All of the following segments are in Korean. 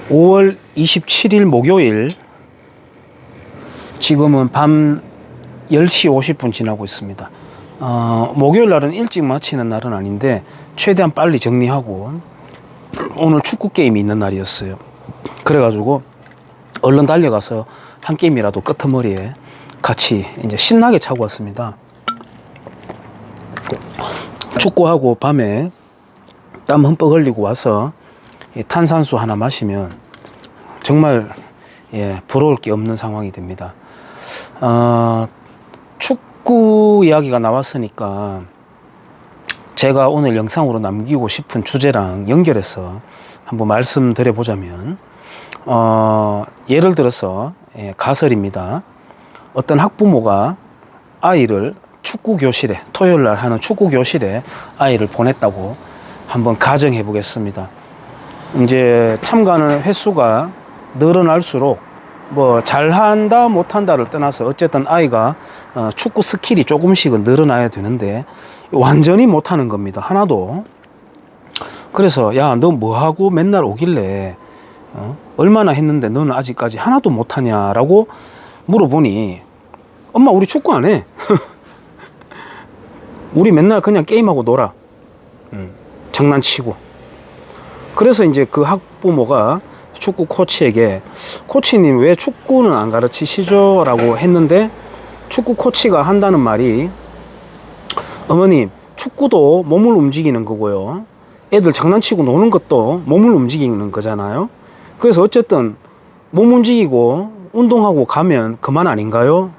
5월 27일 목요일, 지금은 밤 10시 50분 지나고 있습니다. 목요일 날은 일찍 마치는 날은 아닌데 최대한 빨리 정리하고, 오늘 축구 게임이 있는 날이었어요. 그래가지고 얼른 달려가서 한 게임이라도 끄트머리에 같이 이제 신나게 차고 왔습니다. 축구하고 밤에 땀 흠뻑 흘리고 와서 탄산수 하나 마시면 정말 부러울 게 없는 상황이 됩니다. 축구 이야기가 나왔으니까 제가 오늘 영상으로 남기고 싶은 주제랑 연결해서 한번 말씀드려 보자면, 예를 들어서 가설입니다. 어떤 학부모가 아이를 축구 교실에, 토요일 날 하는 축구 교실에 아이를 보냈다고 한번 가정해 보겠습니다. 이제 참가하는 횟수가 늘어날수록 뭐 잘한다 못한다를 떠나서 어쨌든 아이가 축구 스킬이 조금씩은 늘어나야 되는데 완전히 못하는 겁니다. 하나도. 그래서 야, 너 뭐하고 맨날 오길래 얼마나 했는데 너는 아직까지 하나도 못하냐라고 물어보니, 엄마 우리 축구 안 해. 우리 맨날 그냥 게임하고 놀아. 장난치고. 그래서 이제 그 학부모가 축구 코치에게, 코치님 왜 축구는 안 가르치시죠? 라고 했는데, 축구 코치가 한다는 말이, 어머님 축구도 몸을 움직이는 거고요, 애들 장난치고 노는 것도 몸을 움직이는 거잖아요. 그래서 어쨌든 몸 움직이고 운동하고 가면 그만 아닌가요?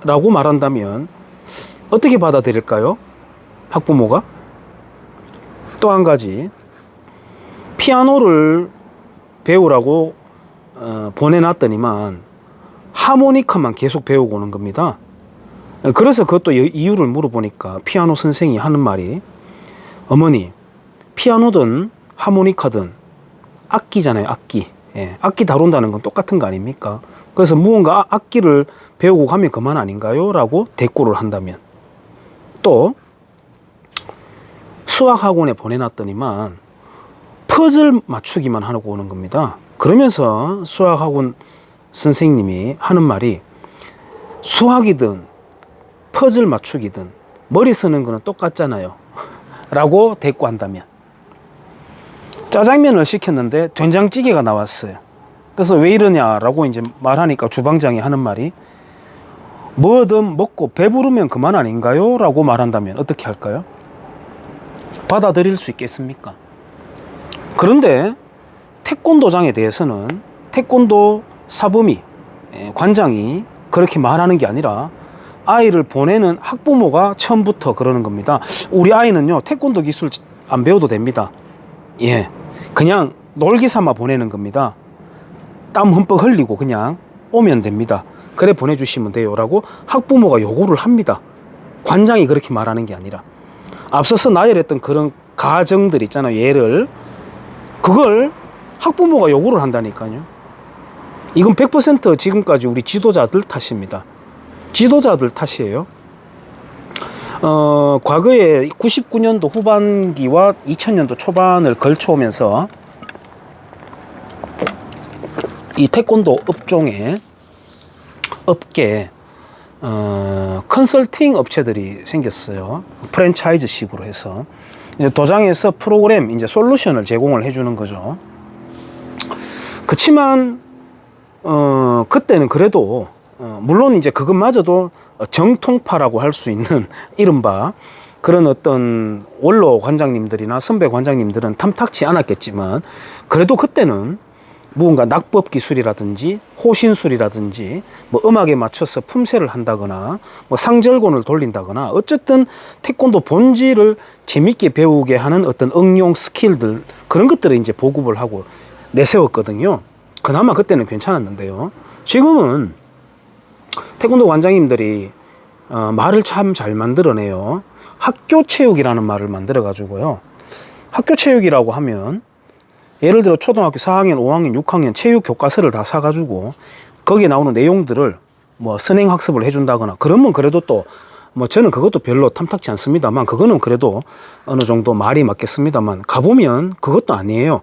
라고 말한다면 어떻게 받아들일까요? 학부모가? 또 한 가지, 피아노를 배우라고 보내놨더니만 하모니카만 계속 배우고 오는 겁니다. 그래서 그것도 이유를 물어보니까 피아노 선생이 하는 말이, 어머니 피아노든 하모니카든 악기잖아요. 악기. 악기 다룬다는 건 똑같은 거 아닙니까? 그래서 무언가 악기를 배우고 가면 그만 아닌가요? 라고 대꾸를 한다면, 또 수학학원에 보내놨더니만 퍼즐 맞추기만 하고 오는 겁니다. 그러면서 수학학원 선생님이 하는 말이, 수학이든 퍼즐 맞추기든 머리 쓰는 거는 똑같잖아요. 라고 대꾸한다면, 짜장면을 시켰는데 된장찌개가 나왔어요. 그래서 왜 이러냐라고 이제 말하니까 주방장이 하는 말이, 뭐든 먹고 배부르면 그만 아닌가요? 라고 말한다면 어떻게 할까요? 받아들일 수 있겠습니까? 그런데 태권도장에 대해서는 태권도 사범이, 관장이 그렇게 말하는 게 아니라 아이를 보내는 학부모가 처음부터 그러는 겁니다. 우리 아이는요 태권도 기술 안 배워도 됩니다. 그냥 놀기 삼아 보내는 겁니다. 땀 흠뻑 흘리고 그냥 오면 됩니다. 그래 보내주시면 돼요 라고 학부모가 요구를 합니다. 관장이 그렇게 말하는 게 아니라. 앞서서 나열했던 그런 가정들 있잖아요. 예를, 그걸 학부모가 요구를 한다니까요. 이건 100% 지금까지 우리 지도자들 탓입니다. 지도자들 탓이에요. 과거에 99년도 후반기와 2000년도 초반을 걸쳐오면서 이 태권도 업계에 컨설팅 업체들이 생겼어요. 프랜차이즈 식으로 해서 이제 도장에서 프로그램, 이제 솔루션을 제공을 해주는 거죠. 그치만 그때는 그래도 물론 이제 그것마저도 정통파라고 할 수 있는 이른바 그런 어떤 원로 관장님들이나 선배 관장님들은 탐탁치 않았겠지만, 그래도 그때는 무언가 낙법 기술이라든지 호신술이라든지 뭐 음악에 맞춰서 품새를 한다거나 뭐 상절곤을 돌린다거나, 어쨌든 태권도 본질을 재밌게 배우게 하는 어떤 응용 스킬들, 그런 것들을 이제 보급을 하고 내세웠거든요. 그나마 그때는 괜찮았는데요. 지금은 태권도 관장님들이 말을 참 잘 만들어내요. 학교 체육이라는 말을 만들어 가지고요. 학교 체육이라고 하면 예를 들어 초등학교 4학년, 5학년, 6학년 체육 교과서를 다 사가지고 거기에 나오는 내용들을 뭐 선행학습을 해준다거나, 그러면 그래도 또 뭐 저는 그것도 별로 탐탁지 않습니다만, 그거는 그래도 어느 정도 말이 맞겠습니다만, 가보면 그것도 아니에요.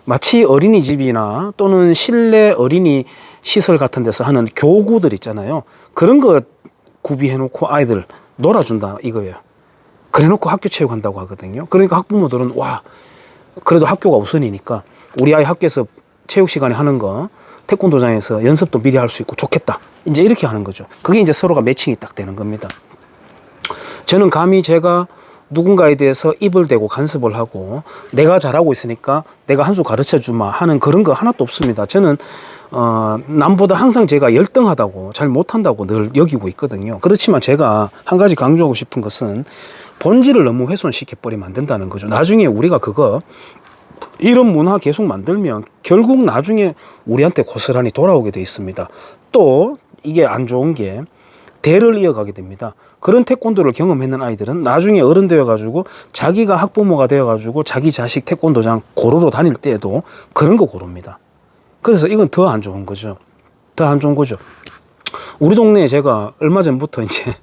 마치 어린이집이나 또는 실내 어린이 시설 같은 데서 하는 교구들 있잖아요. 그런 거 구비해 놓고 아이들 놀아준다 이거예요. 그래 놓고 학교 체육한다고 하거든요. 그러니까 학부모들은 와, 그래도 학교가 우선이니까 우리 아이 학교에서 체육 시간에 하는 거 태권도장에서 연습도 미리 할 수 있고 좋겠다. 이제 이렇게 하는 거죠. 그게 이제 서로가 매칭이 딱 되는 겁니다. 저는 감히 제가 누군가에 대해서 입을 대고 간섭을 하고 내가 잘하고 있으니까 내가 한 수 가르쳐 주마 하는 그런 거 하나도 없습니다. 저는 남보다 항상 제가 열등하다고 잘 못한다고 늘 여기고 있거든요. 그렇지만 제가 한 가지 강조하고 싶은 것은 본질을 너무 훼손시켜 버리면 안 된다는 거죠. 나중에 우리가 그거 이런 문화 계속 만들면 결국 나중에 우리한테 고스란히 돌아오게 돼 있습니다. 또 이게 안 좋은 게 대를 이어가게 됩니다. 그런 태권도를 경험했는 아이들은 나중에 어른 되어가지고 자기가 학부모가 되어가지고 자기 자식 태권도장 고르러 다닐 때에도 그런 거 고릅니다. 그래서 이건 더 안 좋은 거죠. 더 안 좋은 거죠. 우리 동네에 제가 얼마 전부터 이제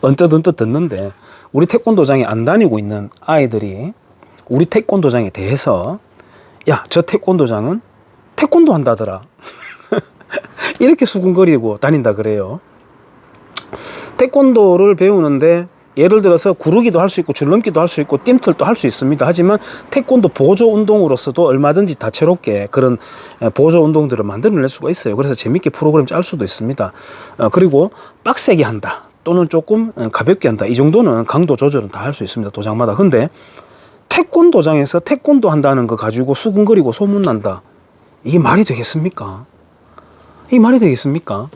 언뜻 듣는데 우리 태권도장에 안 다니고 있는 아이들이 우리 태권도장에 대해서 야, 저 태권도장은 태권도 한다더라. 이렇게 수군거리고 다닌다 그래요. 태권도를 배우는데 예를 들어서 구르기도 할 수 있고 줄넘기도 할 수 있고 띰틀도 할 수 있습니다. 하지만 태권도 보조 운동으로서도 얼마든지 다채롭게 그런 보조 운동들을 만들어낼 수가 있어요. 그래서 재밌게 프로그램 짤 수도 있습니다. 그리고 빡세게 한다 또는 조금 가볍게 한다, 이 정도는 강도 조절은 다 할 수 있습니다. 도장마다. 근데 태권도장에서 태권도 한다는 거 가지고 수군거리고 소문난다, 이게 말이 되겠습니까? 이게 말이 되겠습니까?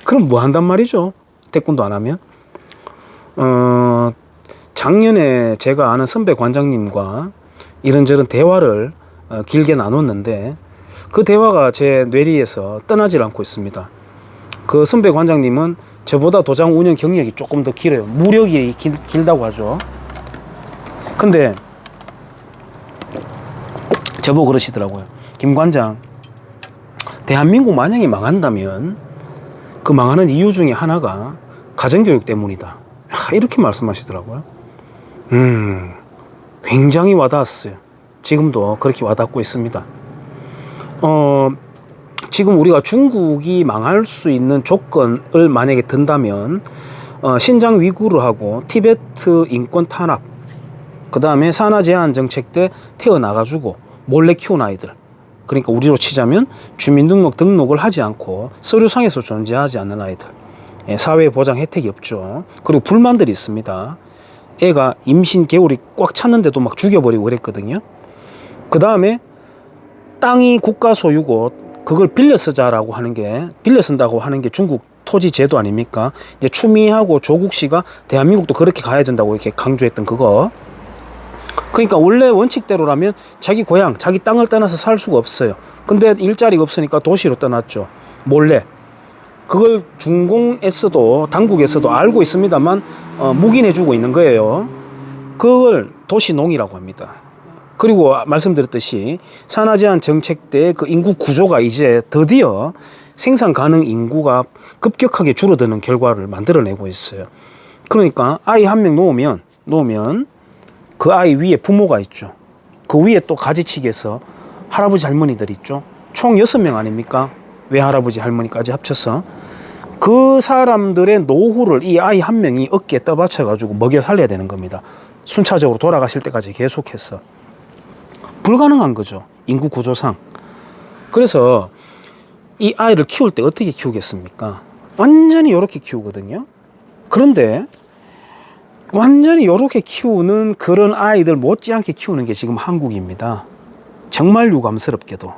그럼 뭐 한단 말이죠? 태권도 안 하면? 작년에 제가 아는 선배 관장님과 이런저런 대화를 길게 나눴는데 그 대화가 제 뇌리에서 떠나질 않고 있습니다. 그 선배 관장님은 저보다 도장 운영 경력이 조금 더 길어요. 무력이 길다고 하죠. 근데 저보고 그러시더라고요. 김 관장, 대한민국 만약에 망한다면 그 망하는 이유 중에 하나가 가정교육 때문이다. 이렇게 말씀하시더라고요. 굉장히 와닿았어요. 지금도 그렇게 와닿고 있습니다. 지금 우리가 중국이 망할 수 있는 조건을 만약에 든다면 신장 위구르하고 티베트 인권 탄압, 그 다음에 산하 제한 정책 때 태어나가지고 몰래 키운 아이들, 그러니까 우리로 치자면 주민등록 등록을 하지 않고 서류상에서 존재하지 않는 아이들, 사회 보장 혜택이 없죠. 그리고 불만들이 있습니다. 애가 임신 개월이 꽉 찼는데도 막 죽여버리고 그랬거든요. 그 다음에 땅이 국가 소유고 그걸 빌려 쓰자라고 하는 게, 빌려 쓴다고 하는 게 중국 토지 제도 아닙니까? 이제 추미하고 조국 씨가 대한민국도 그렇게 가야 된다고 이렇게 강조했던 그거. 그러니까 원래 원칙대로라면 자기 고향, 자기 땅을 떠나서 살 수가 없어요. 근데 일자리가 없으니까 도시로 떠났죠. 몰래. 그걸 중공에서도 당국에서도 알고 있습니다만 묵인해주고 있는 거예요. 그걸 도시농이라고 합니다. 그리고 말씀드렸듯이 산하 제한 정책 때 그 인구 구조가 이제 드디어 생산 가능 인구가 급격하게 줄어드는 결과를 만들어내고 있어요. 그러니까 아이 한 명 놓으면 그 아이 위에 부모가 있죠. 그 위에 또 가지치기해서 할아버지 할머니들 있죠. 총 6명 아닙니까? 외할아버지 할머니까지 합쳐서 그 사람들의 노후를 이 아이 한 명이 어깨에 떠받쳐 가지고 먹여 살려야 되는 겁니다. 순차적으로 돌아가실 때까지 계속해서. 불가능한 거죠, 인구 구조상. 그래서 이 아이를 키울 때 어떻게 키우겠습니까? 완전히 이렇게 키우거든요. 그런데 완전히 이렇게 키우는 그런 아이들 못지않게 키우는 게 지금 한국입니다. 정말 유감스럽게도.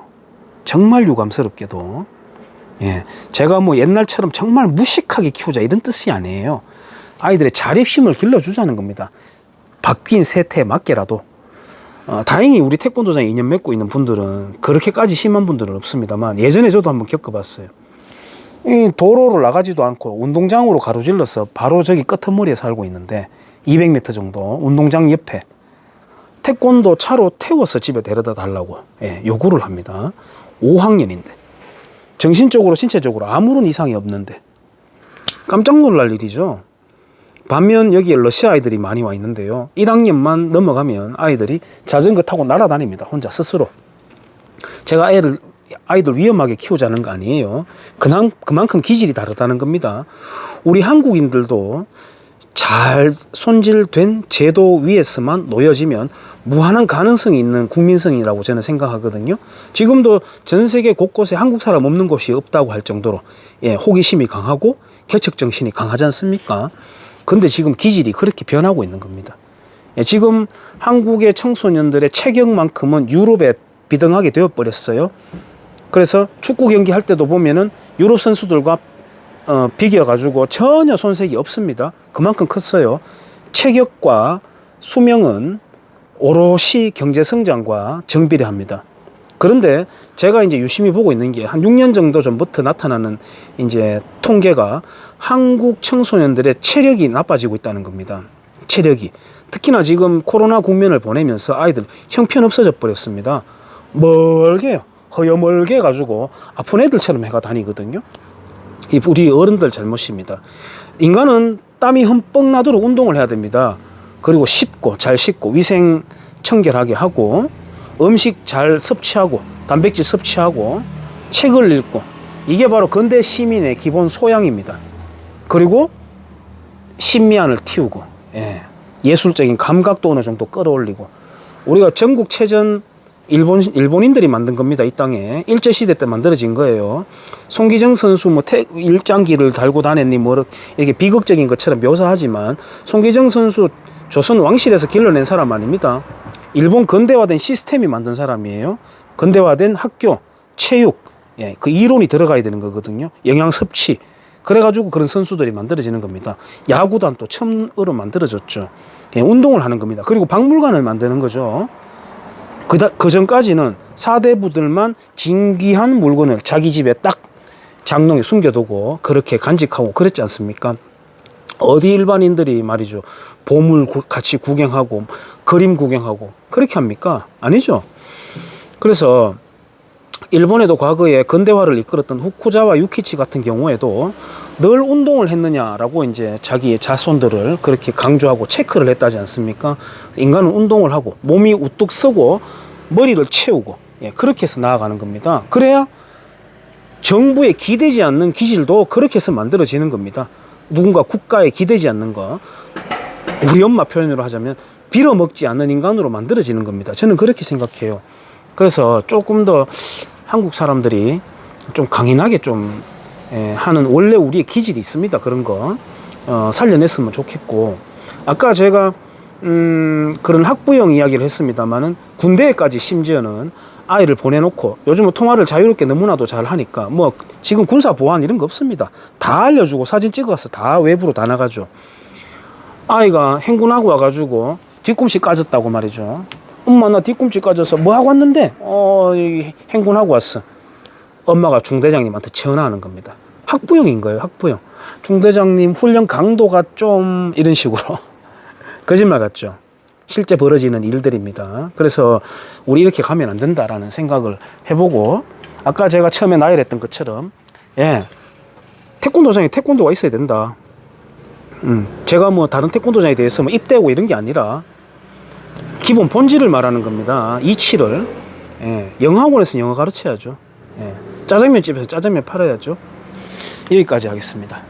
예, 제가 뭐 옛날처럼 정말 무식하게 키우자 이런 뜻이 아니에요. 아이들의 자립심을 길러주자는 겁니다. 바뀐 세태에 맞게라도. 다행히 우리 태권도장에 인연 맺고 있는 분들은 그렇게까지 심한 분들은 없습니다만, 예전에 저도 한번 겪어봤어요. 이 도로를 나가지도 않고 운동장으로 가로질러서 바로 저기 끄트머리에 살고 있는데 200m 정도 운동장 옆에 태권도 차로 태워서 집에 데려다 달라고 요구를 합니다. 5학년인데 정신적으로 신체적으로 아무런 이상이 없는데 깜짝 놀랄 일이죠. 반면 여기에 러시아 아이들이 많이 와 있는데요, 1학년만 넘어가면 아이들이 자전거 타고 날아다닙니다. 혼자 스스로. 제가 아이들 위험하게 키우자는 거 아니에요. 그만큼 기질이 다르다는 겁니다. 우리 한국인들도 잘 손질된 제도 위에서만 놓여지면 무한한 가능성이 있는 국민성이라고 저는 생각하거든요. 지금도 전 세계 곳곳에 한국 사람 없는 곳이 없다고 할 정도로 호기심이 강하고 개척정신이 강하지 않습니까? 근데 지금 기질이 그렇게 변하고 있는 겁니다. 지금 한국의 청소년들의 체격만큼은 유럽에 비등하게 되어버렸어요. 그래서 축구 경기 할 때도 보면은 유럽 선수들과 비교가지고 전혀 손색이 없습니다. 그만큼 컸어요. 체격과 수명은 오롯이 경제 성장과 정비례합니다. 그런데 제가 이제 유심히 보고 있는 게 한 6년 정도 전부터 나타나는 이제 통계가 한국 청소년들의 체력이 나빠지고 있다는 겁니다. 체력이. 특히나 지금 코로나 국면을 보내면서 아이들 형편없어져 버렸습니다. 멀게요. 허여멀게 가지고 아픈 애들처럼 해가 다니거든요. 이 우리 어른들 잘못입니다. 인간은 땀이 흠뻑 나도록 운동을 해야 됩니다. 그리고 잘 씻고 위생 청결하게 하고 음식 잘 섭취하고 단백질 섭취하고 책을 읽고 이게 바로 근대 시민의 기본 소양입니다. 그리고 신미안을 틔우고 예술적인 감각도 어느 정도 끌어올리고 우리가 전국체전 일본인들이 만든 겁니다. 이 땅에 일제시대 때 만들어진 거예요. 송기정 선수 일장기를 달고 다녔니 이렇게 비극적인 것처럼 묘사하지만 송기정 선수 조선 왕실에서 길러낸 사람 아닙니다. 일본 근대화된 시스템이 만든 사람이에요. 근대화된 학교, 체육, 그 이론이 들어가야 되는 거거든요. 영양 섭취. 그래가지고 그런 선수들이 만들어지는 겁니다. 야구단도 처음으로 만들어졌죠. 운동을 하는 겁니다. 그리고 박물관을 만드는 거죠. 그 전까지는 사대부들만 진귀한 물건을 자기 집에 딱 장롱에 숨겨두고 그렇게 간직하고 그랬지 않습니까? 어디 일반인들이 말이죠. 보물 같이 구경하고 그림 구경하고 그렇게 합니까? 아니죠. 그래서 일본에도 과거에 근대화를 이끌었던 후쿠자와 유키치 같은 경우에도 늘 운동을 했느냐라고 이제 자기의 자손들을 그렇게 강조하고 체크를 했다지 않습니까? 인간은 운동을 하고 몸이 우뚝 서고 머리를 채우고 그렇게 해서 나아가는 겁니다. 그래야 정부에 기대지 않는 기질도 그렇게 해서 만들어지는 겁니다. 누군가 국가에 기대지 않는 거, 우리 엄마 표현으로 하자면 빌어먹지 않는 인간으로 만들어지는 겁니다. 저는 그렇게 생각해요. 그래서 조금 더 한국 사람들이 좀 강인하게 좀 하는 원래 우리의 기질이 있습니다. 그런 거 살려냈으면 좋겠고, 아까 제가 그런 학부형 이야기를 했습니다만은 군대에까지 심지어는 아이를 보내놓고, 요즘은 통화를 자유롭게 너무나도 잘 하니까 뭐 지금 군사 보안 이런 거 없습니다. 다 알려주고 사진 찍어서 다 외부로 다 나가죠. 아이가 행군하고 와가지고 뒤꿈치 까졌다고 말이죠. 엄마 나 뒤꿈치 까져서 뭐 하고 왔는데 행군하고 왔어. 엄마가 중대장님한테 전화하는 겁니다. 학부형인 거예요. 학부형. 중대장님 훈련 강도가 좀 이런 식으로 거짓말 같죠. 실제 벌어지는 일들입니다. 그래서 우리 이렇게 가면 안 된다라는 생각을 해보고, 아까 제가 처음에 나열했던 것처럼 태권도장에 태권도가 있어야 된다. 제가 뭐 다른 태권도장에 대해서 뭐 입대고 이런 게 아니라 기본 본질을 말하는 겁니다. 이치를. 영어학원에서 영어 가르쳐야죠. 짜장면집에서 짜장면 팔아야죠. 여기까지 하겠습니다.